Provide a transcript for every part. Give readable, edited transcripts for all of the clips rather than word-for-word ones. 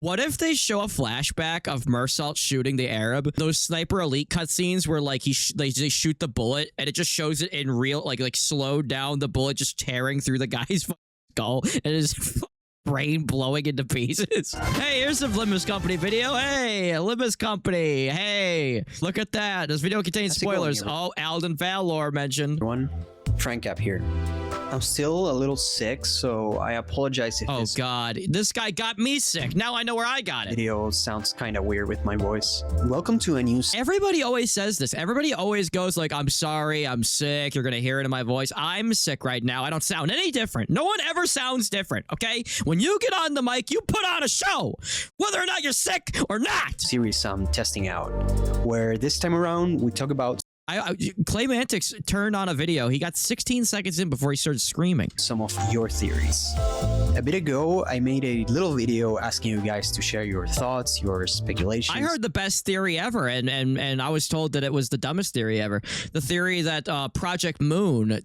What if they show a flashback of Mersault shooting the Arab? Those Sniper Elite cutscenes where like they shoot the bullet and it just shows it in real, like slowed down, the bullet just tearing through the guy's skull and his brain blowing into pieces. Hey, here's some Limbus Company video. Hey, Limbus Company. Hey, look at that. This video contains spoilers. Oh, Alden Valor mentioned. Everyone, Frank Cap here. I'm still a little sick, so I apologize if this God, this guy got me sick. Now I know where I got it. video sounds kind of weird with my voice. Welcome to a new... Everybody always says this. Everybody always goes like, I'm sorry, I'm sick. You're going to hear it in my voice. I'm sick right now. I don't sound any different. No one ever sounds different, okay? When you get on the mic, you put on a show, whether or not you're sick or not. Series I'm testing out, where this time around, we talk about CLAYMANTICS turned on a video. He got 16 seconds in before he started screaming. some of your theories. A bit ago, I made a little video asking you guys to share your thoughts, your speculations. I heard the best theory ever, and I was told that it was the dumbest theory ever. The theory that Project Moon,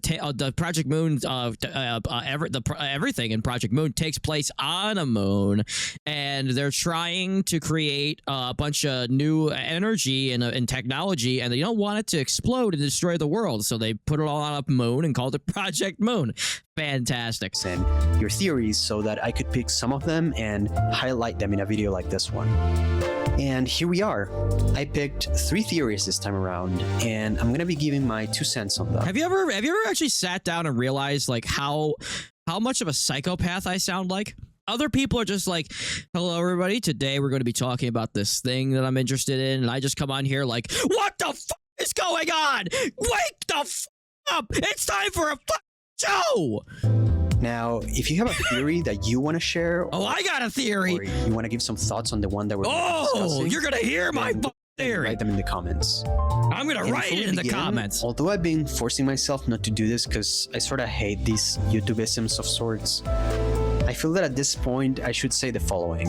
everything in Project Moon takes place on a moon, and they're trying to create a bunch of new energy and technology, and they don't want it to explode and destroy the world, so they put it all on a moon and called it Project Moon. Fantastic. And your theories so that I could pick some of them and highlight them in a video like this one. And here we are. I picked 3 theories this time around, and I'm gonna be giving my 2 cents on them. Have you ever actually sat down and realized like how much of a psychopath I sound like? Other people are just like, hello everybody, today we're going to be talking about this thing that I'm interested in, and I just come on here like, what the f is going on? Wake the f up! It's time for a show! Now, if you have a theory that you want to share, Oh, I got a theory! or you want to give some thoughts on the one that we're discussing, You're gonna hear my then theory! write them in the comments. I'm gonna And write before it we in the begin, comments. Although I've been forcing myself not to do this because I sort of hate these YouTubeisms of sorts, I feel that at this point I should say the following.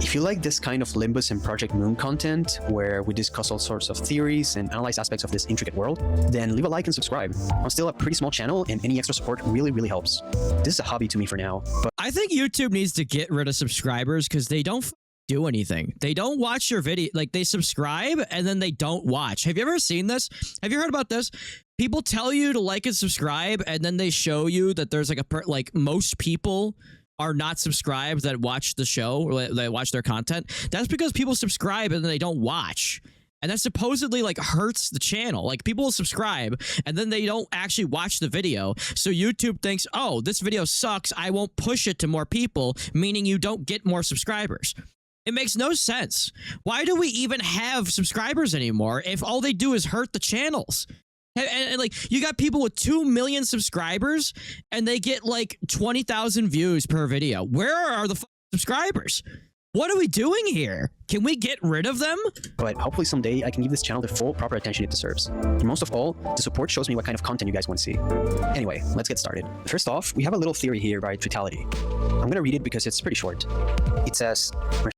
If you like this kind of Limbus and Project Moon content, where we discuss all sorts of theories and analyze aspects of this intricate world, then leave a like and subscribe. I'm still a pretty small channel, and any extra support really, really helps. This is a hobby to me for now, but I think YouTube needs to get rid of subscribers because they don't do anything. They don't watch your video. Like, they subscribe and then they don't watch. Have you ever seen this? Have you heard about this? People tell you to like and subscribe, and then they show you that there's like most people are not subscribed that watch the show, or that watch their content. That's because people subscribe and then they don't watch. And that supposedly like hurts the channel. Like, people will subscribe and then they don't actually watch the video. So YouTube thinks, oh, this video sucks, I won't push it to more people, meaning you don't get more subscribers. It makes no sense. Why do we even have subscribers anymore if all they do is hurt the channels? And like, you got people with 2 million subscribers and they get like 20,000 views per video. Where are the subscribers? What are we doing here? Can we get rid of them? hopefully someday I can give this channel the full, proper attention it deserves. And most of all, the support shows me what kind of content you guys want to see. Anyway, let's get started. First off, we have a little theory here by Fatality. I'm gonna read it because it's pretty short. It says,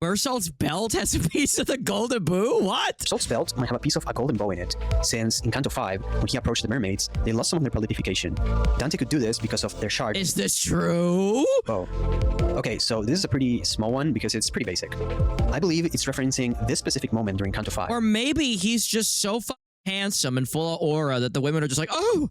Mersault's belt has a piece of the golden boo? What? Mersault's belt might have a piece of a golden bow in it, since in Canto 5, when he approached the mermaids, they lost some of their solidification. Dante could do this because of their shard. Is this true? Oh. Okay, so this is a pretty small one because it's pretty basic. I believe it's referencing this specific moment during Canto 5. Or maybe he's just so handsome and full of aura that the women are just like, oh,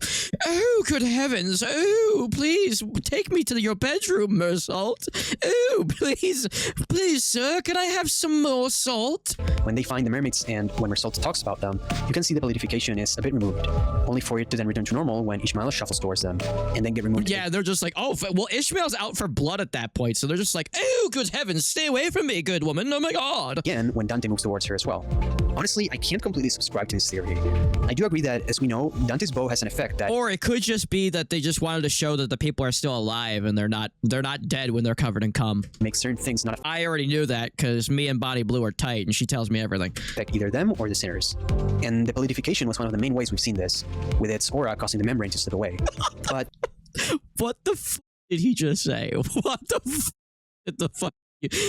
good heavens, oh, please take me to your bedroom, Mersault. Oh, please, sir, can I have some more salt? When they find the mermaids and when Mersault talks about them, you can see the solidification is a bit removed, only for it to then return to normal when Ishmael shuffles towards them and then get removed. Yeah, they're just like, oh, well, Ishmael's out for blood at that point, so they're just like, oh, good heavens, stay away from me, good woman, oh my god. Again, when Dante moves towards her as well. Honestly, I can't completely subscribe to this theory. I do agree that, as we know, Dante's bow has an effect that... Or it could just be that they just wanted to show that the people are still alive and they're not dead when they're covered in cum. Makes certain things not I already knew that because me and Bonnie Blue are tight and she tells me everything. affect either them or the sinners. And the solidification was one of the main ways we've seen this, with its aura causing the membrane to slip away. But... What the f did he just say? What the f did the fuck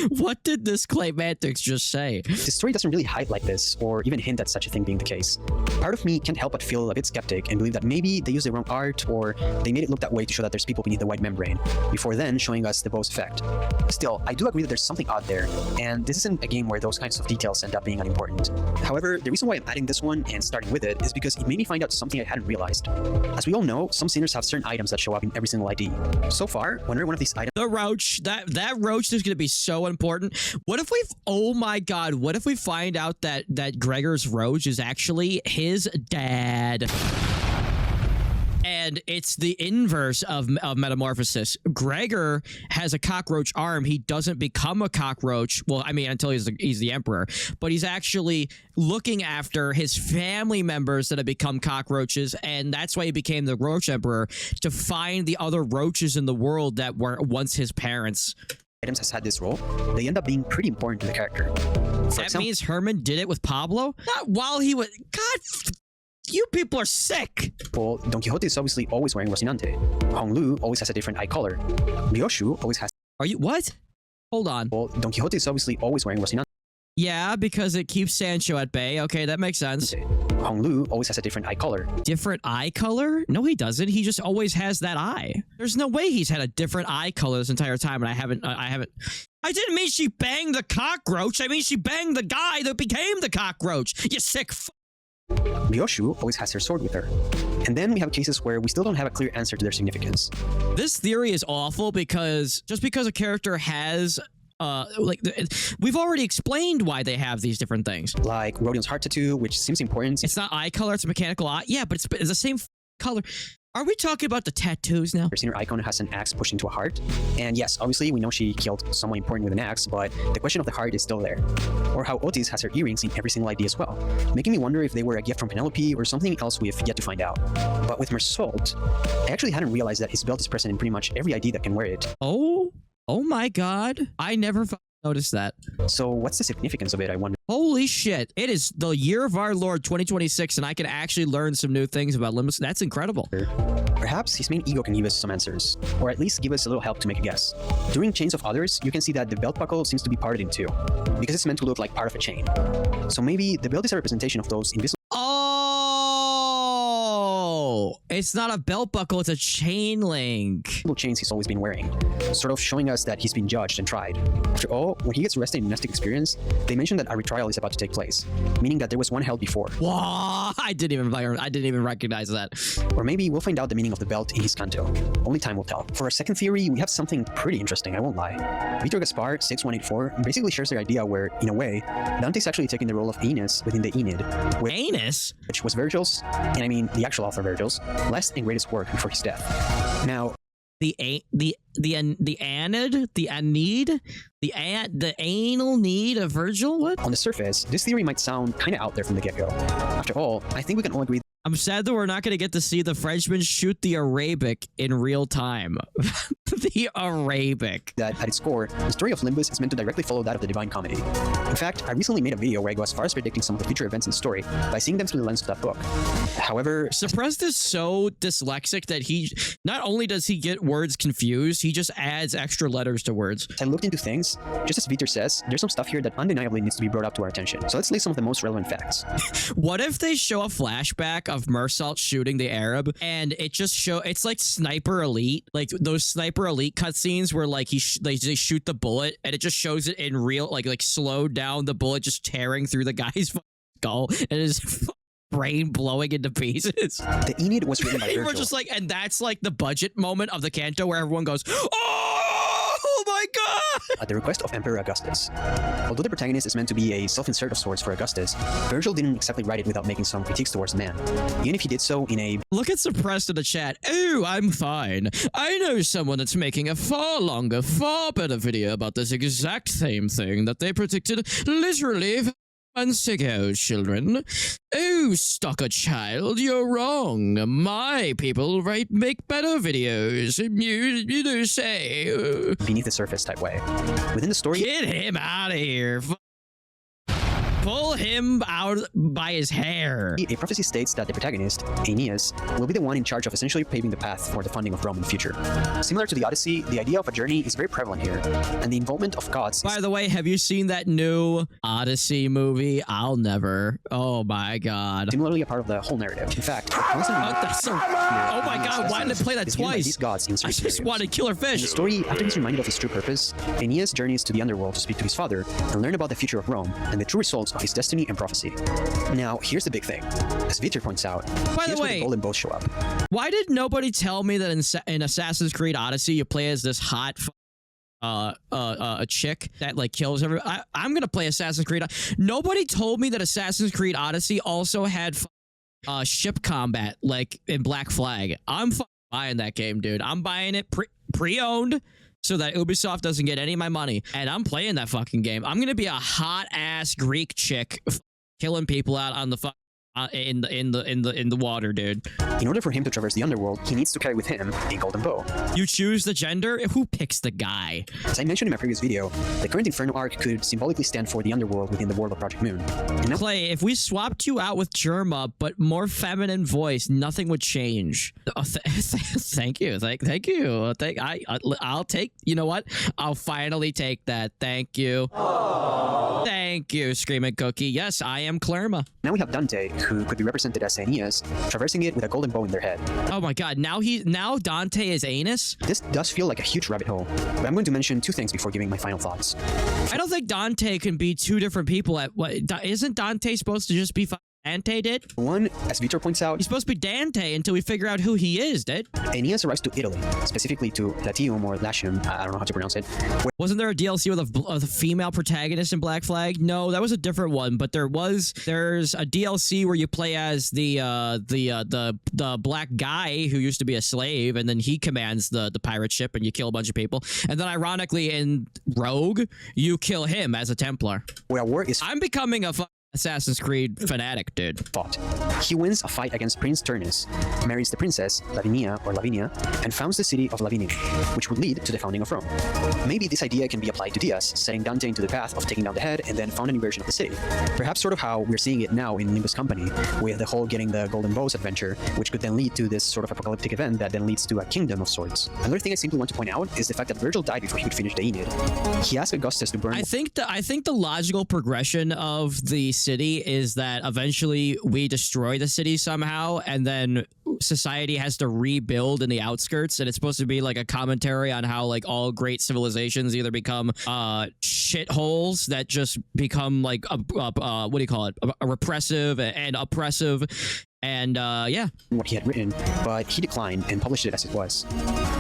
What did this Claymantics just say? The story doesn't really highlight this, or even hint at such a thing being the case. Part of me can't help but feel a bit skeptic and believe that maybe they used the wrong art, or they made it look that way to show that there's people beneath the white membrane, before then showing us the Bose effect. Still, I do agree that there's something odd there, and this isn't a game where those kinds of details end up being unimportant. However, the reason why I'm adding this one and starting with it is because it made me find out something I hadn't realized. As we all know, some sceners have certain items that show up in every single ID. So far, whenever one of these items— The roach, that roach is going to be so important. What if we, oh my god, what if we find out that Gregor's roach is actually his dad? And it's the inverse of metamorphosis. Gregor has a cockroach arm. He doesn't become a cockroach. Well, I mean, until he's the emperor. But he's actually looking after his family members that have become cockroaches. And that's why he became the roach emperor, to find the other roaches in the world that were once his parents. items has had this role, they end up being pretty important to the character. That means Herman did it with Pablo? Not while he was... God... You people are sick! Well, Don Quixote is obviously always wearing Rocinante. Hong Lu always has a different eye color. Ryoshu always has... Are you... What? Hold on. Well, Don Quixote is obviously always wearing Rocinante. Yeah, because it keeps Sancho at bay. Okay, that makes sense. Hong Lu always has a different eye color. Different eye color? No, he doesn't. He just always has that eye. There's no way he's had a different eye color this entire time, and I haven't... I didn't mean she banged the cockroach. I mean she banged the guy that became the cockroach. You sick f... Ryoshu always has her sword with her. And then we have cases where we still don't have a clear answer to their significance. This theory is awful because just because a character has we've already explained why they have these different things. Like Rodion's heart tattoo, which seems important. It's not eye color, it's a mechanical eye. Yeah, but it's the same color. Are we talking about the tattoos now? Her senior icon has an axe pushed into a heart. And yes, obviously we know she killed someone important with an axe, but the question of the heart is still there. Or how Otis has her earrings in every single ID as well, making me wonder if they were a gift from Penelope or something else we have yet to find out. But with Mersault, I actually hadn't realized that his belt is present in pretty much every ID that can wear it. Oh my god. I never noticed that. So what's the significance of it, I wonder? Holy shit. It is the year of our Lord 2026 and I can actually learn some new things about Limbus. That's incredible. Perhaps his main ego can give us some answers, or at least give us a little help to make a guess. During Chains of Others, you can see that the belt buckle seems to be parted in two, because it's meant to look like part of a chain. So maybe the belt is a representation of those invisible... Oh, it's not a belt buckle, it's a chain link. chains he's always been wearing, sort of showing us that he's been judged and tried. After all, when he gets arrested in Monastic Experience, they mention that a retrial is about to take place, meaning that there was one held before. Wow, I didn't even recognize that. Or maybe we'll find out the meaning of the belt in his canto. Only time will tell. For our second theory, we have something pretty interesting, I won't lie. Victor Gaspar, 6184, basically shares the idea where, in a way, Dante's actually taking the role of Aeneas within the Aeneid. Which was Virgil's, and I mean the actual author Virgil's, last and greatest work before his death. Now, the anal need of Virgil? What? On the surface, this theory might sound kind of out there from the get-go. After all, I think we can all agree. I'm sad that we're not going to get to see the Frenchman shoot the Arabic in real time. The Arabic. That at its core, the story of Limbus is meant to directly follow that of the Divine Comedy. In fact, I recently made a video where I go as far as predicting some of the future events in the story by seeing them through the lens of that book. However, Suppressed is so dyslexic that he not only does he get words confused, he just adds extra letters to words. I looked into things. Just as Victor says, there's some stuff here that undeniably needs to be brought up to our attention. So let's lay some of the most relevant facts. What if they show a flashback of Mersault shooting the Arab and it just it's like Sniper Elite, like those Sniper Elite cutscenes where like they shoot the bullet and it just shows it in real, like slowed down, the bullet just tearing through the guy's skull and his brain blowing into pieces. The Aeneid was written by Virgil. We're just like, and that's like the budget moment of the canto where everyone goes, oh my god! At the request of Emperor Augustus. Although the protagonist is meant to be a self-insert of sorts for Augustus, Virgil didn't exactly write it without making some critiques towards the man. Even if he did so in a... Look at Suppressed in the chat. Oh, I'm fine. I know someone that's making a far longer, far better video about this exact same thing that they predicted literally months ago, children. Oh, stalker child, you're wrong. My people make better videos. You do say. Beneath the surface type way. Within the story... Get him out of here. Pull him out by his hair. A prophecy states that the protagonist, Aeneas, will be the one in charge of essentially paving the path for the funding of Rome in the future. Similar to the Odyssey, the idea of a journey is very prevalent here, and the involvement of gods. By the way, have you seen that new Odyssey movie? I'll never. Oh my god. Similarly, a part of the whole narrative. In fact, That's so. Oh my god, why did I play that twice? These gods in I just want to kill her in the fish. story, after he's reminded of his true purpose, Aeneas journeys to the underworld to speak to his father and learn about the future of Rome and the true results of his destiny and prophecy. Now, here's the big thing. As Victor points out, By the here's where way, the golden bows show up. why did nobody tell me that in Assassin's Creed Odyssey you play as this hot a chick that like kills everyone? I'm gonna play Assassin's Creed. Nobody told me that Assassin's Creed Odyssey also had ship combat like in Black Flag. I'm buying that game, dude. I'm buying it pre-owned so that Ubisoft doesn't get any of my money, and I'm playing that fucking game. I'm gonna be a hot ass Greek chick killing people out on the in the water, dude. In order for him to traverse the underworld, he needs to carry with him a golden bow. You choose the gender? Who picks the guy? As I mentioned in my previous video, the current Inferno arc could symbolically stand for the underworld within the world of Project Moon. And Clay, if we swapped you out with Germa, but more feminine voice, nothing would change. Oh, thank you. Thank you. I'll take, you know what? I'll finally take that. Thank you. Aww. Thank you, Screaming Cookie. Yes, I am Clerma. now we have Dante, who could be represented as Aeneas, traversing it with a golden bow in their head. Oh my god, now Dante is anus? This does feel like a huge rabbit hole, but I'm going to mention two things before giving my final thoughts. I don't think Dante can be two different people at what. Isn't Dante supposed to just be Dante, did? One, as Vitor points out, he's supposed to be Dante until we figure out who he is, did? Aeneas arrives to Italy, specifically to Latium or Latium, I don't know how to pronounce it. Wasn't there a DLC with a female protagonist in Black Flag? No, that was a different one, but there's a DLC where you play as the black guy who used to be a slave, and then he commands the pirate ship and you kill a bunch of people. And then ironically in Rogue, you kill him as a Templar. Where a war is I'm becoming a Assassin's Creed fanatic, dude. Fought. He wins a fight against Prince Turnus, marries the princess, Lavinia, and founds the city of Lavinia, which would lead to the founding of Rome. Maybe this idea can be applied to Diaz, setting Dante into the path of taking down the head and then found a new version of the city. Perhaps sort of how we're seeing it now in Limbus Company, with the whole getting the Golden Bows adventure, which could then lead to this sort of apocalyptic event that then leads to a kingdom of sorts. Another thing I simply want to point out is the fact that Virgil died before he could finish the Aeneid. He asked Augustus to burn... I think the logical progression of the city is that eventually we destroy the city somehow, and then society has to rebuild in the outskirts, and it's supposed to be like a commentary on how like all great civilizations either become shitholes that just become like what do you call it, a repressive and oppressive. And yeah, what he had written, but he declined and published it as it was.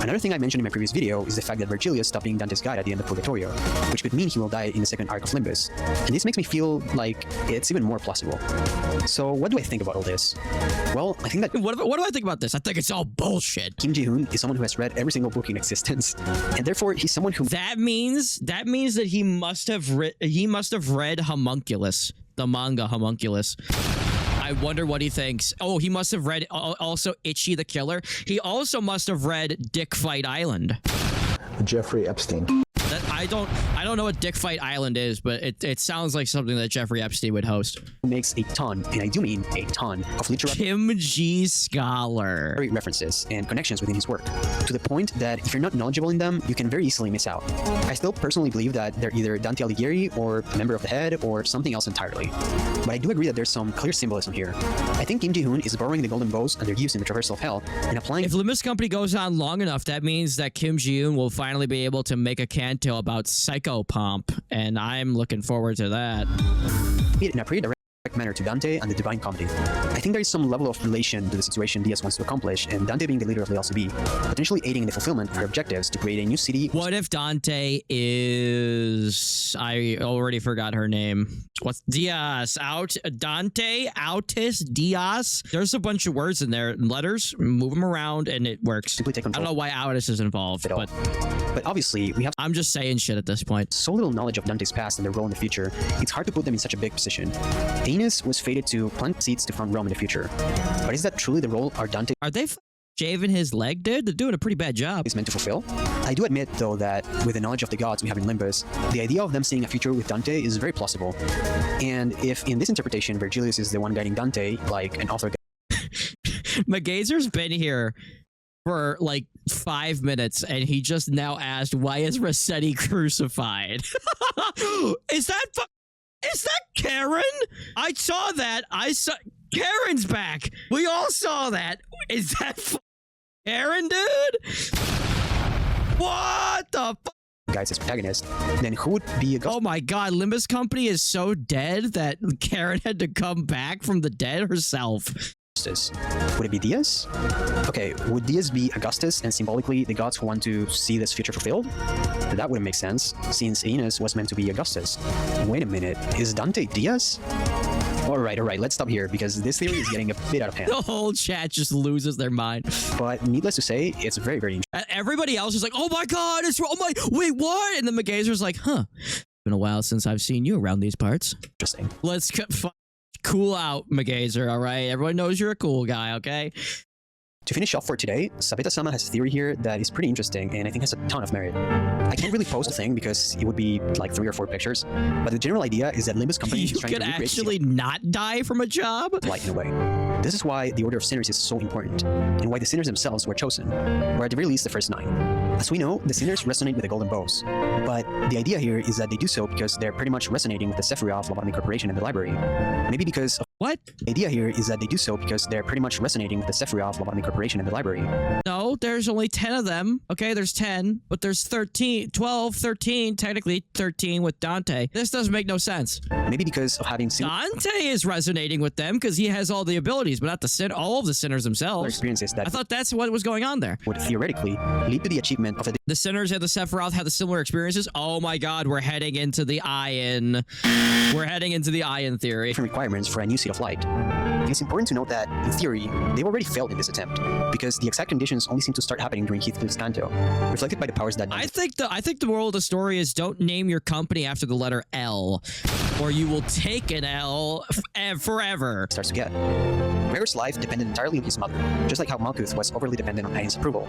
Another thing I mentioned in my previous video is the fact that Virgilius stopped being Dante's guide at the end of Purgatorio, which could mean he will die in the second arc of Limbus. And this makes me feel like it's even more plausible. So what do I think about all this? Well, I think that... What do I think about this? I think it's all bullshit. Kim Ji-hoon is someone who has read every single book in existence, and therefore he's someone who... That means that he must have read Homunculus, the manga Homunculus. I wonder what he thinks. Oh, he must have read also Itchy the Killer. He also must have read Dick Fight Island. Jeffrey Epstein. I don't know what Dick Fight Island is, but it sounds like something that Jeffrey Epstein would host. Makes a ton, and I do mean a ton, of literary Kim G. Scholar references and connections within his work, to the point that if you're not knowledgeable in them, you can very easily miss out. I still personally believe that they're either Dante Alighieri or a member of the Head or something else entirely. But I do agree that there's some clear symbolism here. I think Kim Ji-hoon is borrowing the Golden Bows and their use in the Traversal of Hell and applying... If Limbus Company goes on long enough, that means that Kim Ji-hoon will finally be able to make a canto about psychopomp, and I'm looking forward to that. In a pretty direct manner to Dante and the Divine Comedy. I think there is some level of relation to the situation Diaz wants to accomplish, and Dante being the leader of the LCB, potentially aiding in the fulfillment of her objectives to create a new city. What if Dante is... I already forgot her name. What's Diaz? Dante? Autis? Diaz? There's a bunch of words in there, letters, move them around, and it works. Simply take control. I don't know why Autis is involved, but obviously we have... I'm just saying shit at this point. So little knowledge of Dante's past and their role in the future, it's hard to put them in such a big position. Aeneas was fated to plant seeds to found Rome in the future. But is that truly the role our Dante... Are they shaving his leg, dude. They're doing a pretty bad job. is meant to fulfill. I do admit, though, that with the knowledge of the gods we have in Limbus, the idea of them seeing a future with Dante is very plausible. And if in this interpretation Virgilius is the one guiding Dante, like an author... Magazer's been here for like 5 minutes, and he just now asked, why is Rossetti crucified? Is that Karen? I saw that. Karen's back. We all saw that. Is that Karen, dude? What the fuck? guys as protagonist, then who would be a ghost? Oh my god, Limbus Company is so dead that Karen had to come back from the dead herself. Would it be Diaz? Okay, would Diaz be Augustus and symbolically the gods who want to see this future fulfilled? That wouldn't make sense, since Aeneas was meant to be Augustus. Wait a minute, is Dante Diaz? Alright, let's stop here because this theory is getting a bit out of hand. The whole chat just loses their mind. But needless to say, it's very, very interesting. Everybody else is like, oh my god, oh my, wait, what? And the Magazer's like, huh, been a while since I've seen you around these parts. Let's cool out, Magazer, all right? Everyone knows you're a cool guy, okay? To finish off for today, Sabeta-sama has a theory here that is pretty interesting and I think has a ton of merit. I can't really post the thing because it would be like 3 or 4 pictures, but the general idea is that Limbus Company is trying to recreate... You could actually not die from a job? Like, in a way. This is why the Order of Sinners is so important, and why the sinners themselves were chosen, or at the very least the first 9. As we know, the sinners resonate with the Golden Bows, but the idea here is that they do so because they're pretty much resonating with the Sephiroth Lobotomy Corporation and the library. Maybe because of... What? The idea here is that they do so because they're pretty much resonating with the Sephiroth Lobotomy Corporation and the library. No, there's only 10 of them. Okay, there's 10, but there's 12, 13, technically 13 with Dante. This doesn't make no sense. Maybe because of having seen... Dante is resonating with them because he has all the abilities, but not the all of the sinners themselves. Experiences that I thought that's what was going on there. Would theoretically lead to the achievement of the sinners and the Sephiroth had the similar experiences. Oh my god, we're heading into the Ion. We're heading into the Ion theory. Different requirements for a new seed of light. And it's important to note that, in theory, they've already failed in this attempt, because the exact conditions only seem to start happening during Heathcliff's canto, reflected by the powers that... I think the moral of the story is don't name your company after the letter L, or you will take an L forever. Starts to get. Gregor's life depended entirely on his mother, just like how Malkuth was overly dependent on Aiden's approval.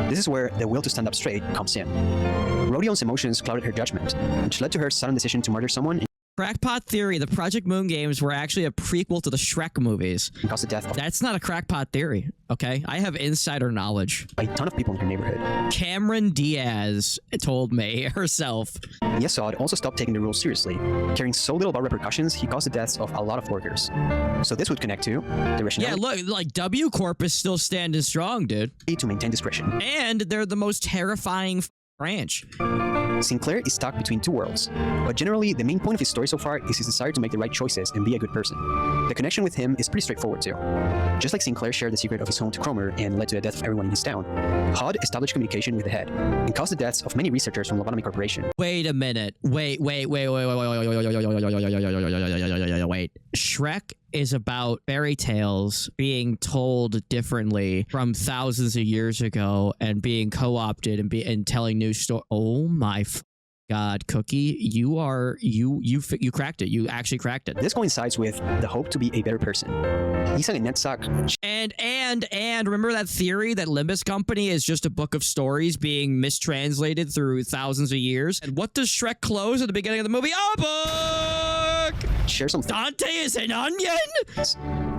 This is where the will to stand up straight comes in. Rhodion's emotions clouded her judgment, which led to her sudden decision to murder someone. Crackpot theory, the Project Moon games were actually a prequel to the Shrek movies. And caused the death of... That's not a crackpot theory, okay? I have insider knowledge. By a ton of people in her neighborhood. Cameron Diaz told me herself. Yesod also stopped taking the rules seriously. Caring so little about repercussions, he caused the deaths of a lot of workers. So this would connect to the rationale... Yeah, look, like W Corp is still standing strong, dude. ...to maintain discretion. And they're the most terrifying branch. Sinclair is stuck between 2 worlds, but generally the main point of his story so far is his desire to make the right choices and be a good person. The connection with him is pretty straightforward too. Just like Sinclair shared the secret of his home to Cromer and led to the death of everyone in his town, Hod established communication with the head and caused the deaths of many researchers from Lobotomy Corporation. Wait a minute. Wait. Shrek is about fairy tales being told differently from thousands of years ago and being co-opted and telling new stories. Oh my god, Cookie, you cracked it. You actually cracked it. This coincides with the hope to be a better person. He's a netsuck. And remember that theory that Limbus Company is just a book of stories being mistranslated through thousands of years? And what does Shrek close at the beginning of the movie? A book! Share some... Dante is an onion?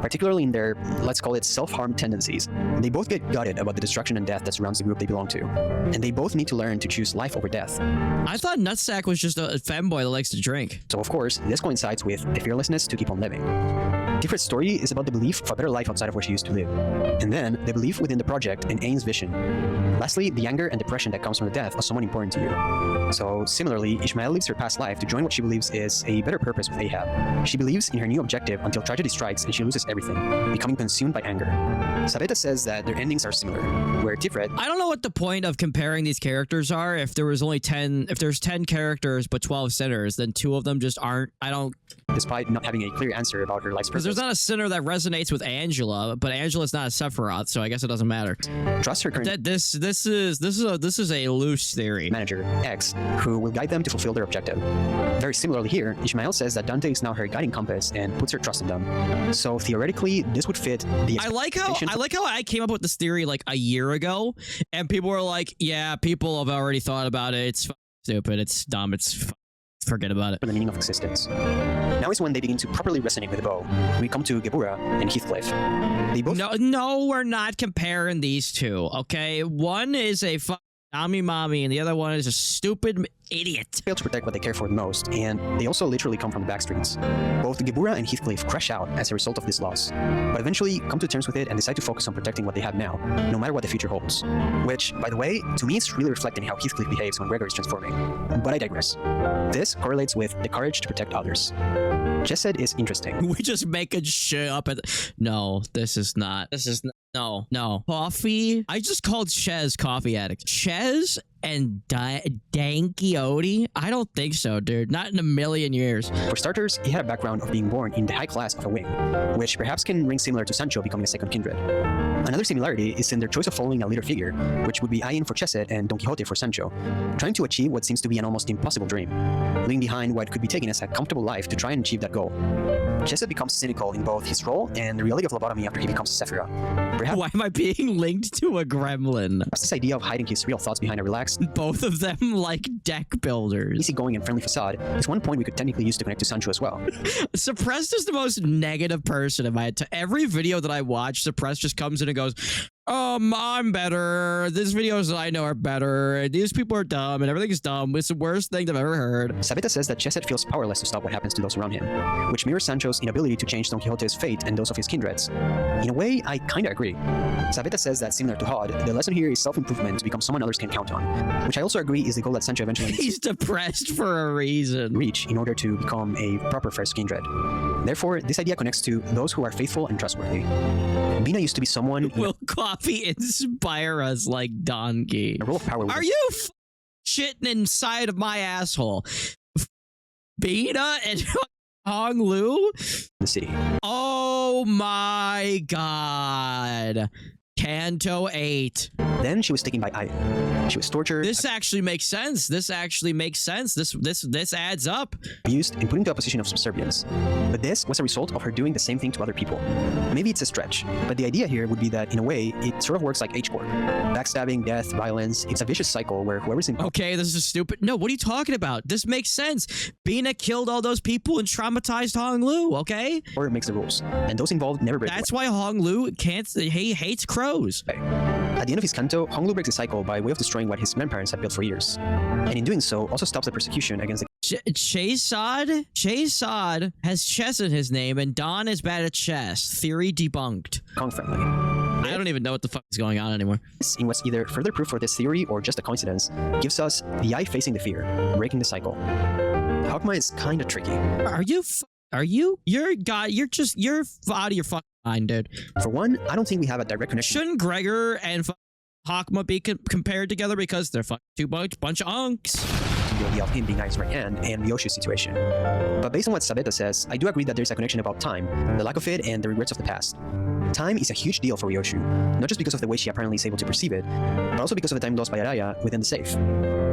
Particularly in their, let's call it, self-harm tendencies. They both get gutted about the destruction and death that surrounds the group they belong to. And they both need to learn to choose life over death. I thought Nutsack was just a femboy that likes to drink. So of course, this coincides with the fearlessness to keep on living. Tifret's story is about the belief of a better life outside of where she used to live. And then, the belief within the project and Ain's vision. Lastly, the anger and depression that comes from the death of someone important to you. So, similarly, Ishmael leaves her past life to join what she believes is a better purpose with Ahab. She believes in her new objective until tragedy strikes and she loses everything, becoming consumed by anger. Sabeta says that their endings are similar, where Tifret... I don't know what the point of comparing these characters are. If there was only 10... If there's 10 characters but 12 sinners, then 2 of them just aren't... I don't... Despite not having a clear answer about her life's purpose. there's not a sinner that resonates with Angela, but Angela's not a Sephiroth, so I guess it doesn't matter. Trust her current This is a loose theory. manager, X, who will guide them to fulfill their objective. Very similarly here, Ishmael says that Dante is now her guiding compass and puts her trust in them. So theoretically, this would fit the I like how I came up with this theory like a year ago, and people were like, "Yeah, people have already thought about it. It's stupid. It's dumb. Forget about it." for the meaning of existence. Now is when they begin to properly resonate with the bow. We come to Gebura and Heathcliff. They both No, we're not comparing these two. Okay, one is a mommy, and the other one is a stupid idiot. fail to protect what they care for the most, and they also literally come from the backstreets. Both Gebura and Heathcliff crash out as a result of this loss, but eventually come to terms with it and decide to focus on protecting what they have now, no matter what the future holds. Which, by the way, to me it's really reflecting how Heathcliff behaves when Gregor is transforming. But I digress. This correlates with the courage to protect others. Chesed is interesting. We just making shit up. No, this is not. No. Coffee? I just called Chez coffee addict. Chez and Danky Odie? I don't think so, dude. Not in a million years. For starters, he had a background of being born in the high class of a wing, which perhaps can ring similar to Sancho becoming a second kindred. Another similarity is in their choice of following a leader figure, which would be Ayin for Chesed and Don Quixote for Sancho, trying to achieve what seems to be an almost impossible dream, leaving behind what could be taken as a comfortable life to try and achieve that goal. Chesed becomes cynical in both his role and the reality of lobotomy after he becomes a Sephiroth. Perhaps Why am I being linked to a gremlin? this idea of hiding his real thoughts behind a relaxed, Both of them like deck builders. easygoing and friendly facade is one point we could technically use to connect to Sancho as well. Suppressed is the most negative person in my every video that I watch. Suppressed just comes in and goes, I'm better. These videos that I know are better. These people are dumb and everything's dumb. It's the worst thing I've ever heard. Sabeta says that Chesed feels powerless to stop what happens to those around him, which mirrors Sancho's inability to change Don Quixote's fate and those of his kindreds. In a way, I kinda agree. Sabeta says that similar to Hod, the lesson here is self-improvement to become someone others can count on, which I also agree is the goal that Sancho eventually He's depressed for a reason. reach in order to become a proper first kindred. Therefore, this idea connects to those who are faithful and trustworthy. Bina used to be someone in Will coffee inspire us like Donkey? a role of power. Are you shitting inside of my asshole? Beta and Hong Lu? in the city. Oh my god. Canto 8. Then she was taken by Ayin. She was tortured, This actually makes sense. This adds up. abused, and put into a position of subservience. But this was a result of her doing the same thing to other people. Maybe it's a stretch, but the idea here would be that in a way, it sort of works like H-Corp. Backstabbing, death, violence, it's a vicious cycle where whoever's in Okay, this is stupid. No, what are you talking about? This makes sense. Bina killed all those people and traumatized Hong Lu, okay? power makes the rules, and those involved never break That's why Hong Lu he hates crows. away. At the end of his canto, Hong Lu breaks the cycle by way of destroying what his grandparents had built for years. And in doing so, also stops the persecution against the Chesed has chess in his name, and Don is bad at chess. Theory debunked. Kong family. I don't even know what the fuck is going on anymore. This, in what's either further proof for this theory or just a coincidence, gives us the eye facing the fear, breaking the cycle. Hogma is kinda tricky. You're out of your fucking mind, dude. For one, I don't think we have a direct connection. Shouldn't Gregor and Hawkma be compared together because they're fucking bunch of unks? The idea of him being Ai's right hand and Ryoshu's situation. But based on what Sabeta says, I do agree that there's a connection about time, the lack of it, and the regrets of the past. Time is a huge deal for Ryoshu, not just because of the way she apparently is able to perceive it, but also because of the time lost by Araya within the safe.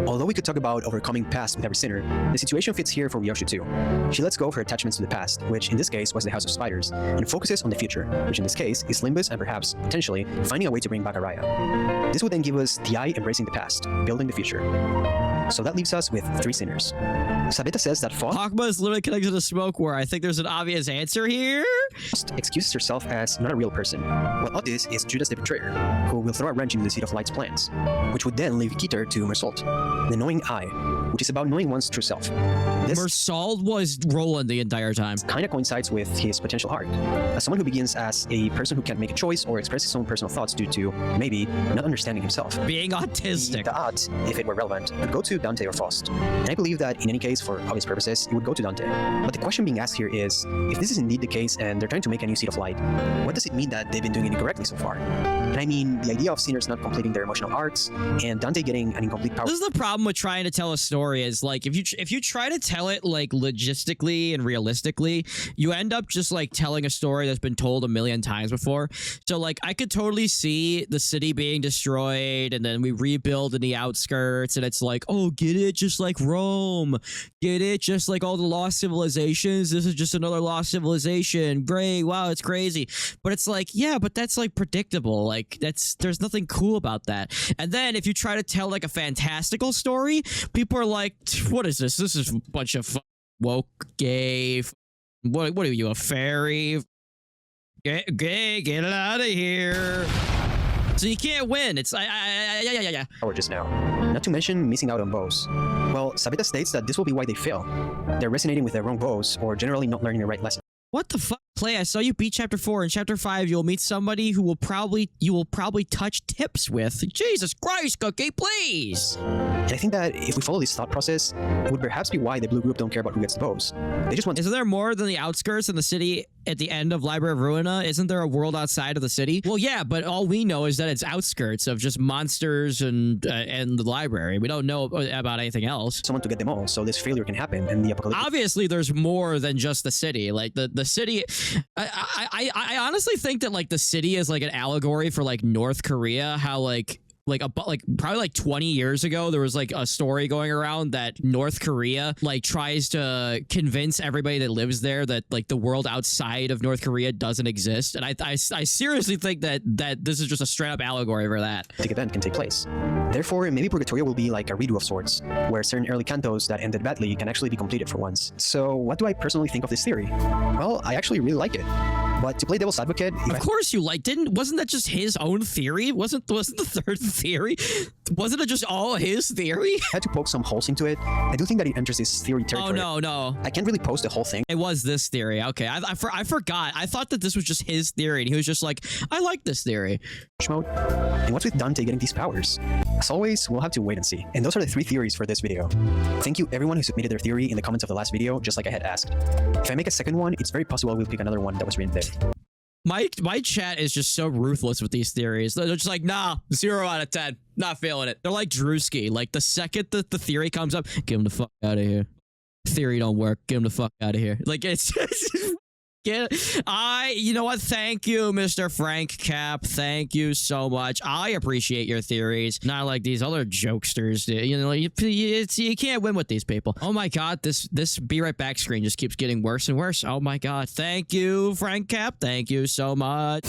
Although we could talk about overcoming past with every sinner, the situation fits here for Ryoshu too. She lets go of her attachments to the past, which in this case was the House of Spiders, and focuses on the future, which in this case is Limbus and perhaps, potentially, finding a way to bring back Araya. This would then give us the eye embracing the past, building the future. So that leaves us with 3 sinners. Sabeta says that Hawkma is literally connected to Smoke War. I think there's an obvious answer here. Faust excuses herself as not a real person, while Otis is Judas the Betrayer, who will throw a wrench into the Seed of Light's plans, which would then leave Keter to Mersault, the knowing eye, which is about knowing one's true self. This Mersault was Roland the entire time. kind of coincides with his potential arc, as someone who begins as a person who can't make a choice or express his own personal thoughts due to, maybe, not understanding himself. Being autistic. The odds, if it were relevant, could go to Dante or Faust. And I believe that in any case, for obvious purposes, it would go to Dante. But the question being asked here is, if this is indeed the case and they're trying to make a new Seed of Light, what does it mean that they've been doing it incorrectly so far? And I mean, the idea of sinners not completing their emotional arcs, and Dante getting an incomplete power. This is the problem with trying to tell a story is like if you try to tell tell it like logistically and realistically, you end up just like telling a story that's been told a million times before. So like I could totally see the city being destroyed and then we rebuild in the outskirts and it's like, oh, get it? Just like Rome. Get it? Just like all the lost civilizations. This is just another lost civilization. Great. Wow, it's crazy. But it's like, yeah, but that's like predictable. Like there's nothing cool about that. And then if you try to tell like a fantastical story, people are like, what is this? This is a bunch of woke, gay. What are you, a fairy? Gay, get it out of here. So you can't win. It's yeah. Or just now. Not to mention missing out on bows. Well, Sabeta states that this will be why they fail. They're resonating with their wrong bows or generally not learning the right lesson. What the fuck? Clay, I saw you beat chapter 4. In chapter 5, you'll meet somebody who you will probably touch tips with. Jesus Christ, Cookie, please! And I think that if we follow this thought process, it would perhaps be why the blue group don't care about who gets the bows. They just want... Isn't there more than the outskirts in the city at the end of Library of Ruina? Isn't there a world outside of the city? Well, yeah, but all we know is that it's outskirts of just monsters and the library. We don't know about anything else. Someone to get them all, so this failure can happen and the apocalypse... Obviously, there's more than just the city. Like, the city... I honestly think that like the city is like an allegory for like North Korea, how like probably like 20 years ago there was like a story going around that North Korea like tries to convince everybody that lives there that like the world outside of North Korea doesn't exist, and I seriously think that this is just a straight up allegory for that. The event can take place. Therefore, maybe Purgatorio will be like a redo of sorts, where certain early cantos that ended badly can actually be completed for once. So what do I personally think of this theory? Well, I actually really like it. But to play devil's advocate... Of course you like... Wasn't that just his own theory? Wasn't the third theory? Wasn't it just all his theory? I had to poke some holes into it. I do think that it enters this theory territory. Oh, no. I can't really post the whole thing. It was this theory. Okay, I forgot. I thought that this was just his theory, and he was just like, I like this theory. Mode. And what's with Dante getting these powers? As always, we'll have to wait and see. And those are the 3 theories for this video. Thank you everyone who submitted their theory in the comments of the last video, just like I had asked. If I make a second one, it's very possible we'll pick another one that was written there. My chat is just so ruthless with these theories. They're just like, nah, 0 out of 10. Not feeling it. They're like Drewski. Like the second that the theory comes up, get him the fuck out of here. Theory don't work. Get him the fuck out of here. Like it's just... you know what? Thank you, Mr. Frank Cap. Thank you so much. I appreciate your theories. Not like these other jokesters. You know, you can't win with these people. Oh my god, this be right back screen just keeps getting worse and worse. Oh my god. Thank you, Frank Cap. Thank you so much.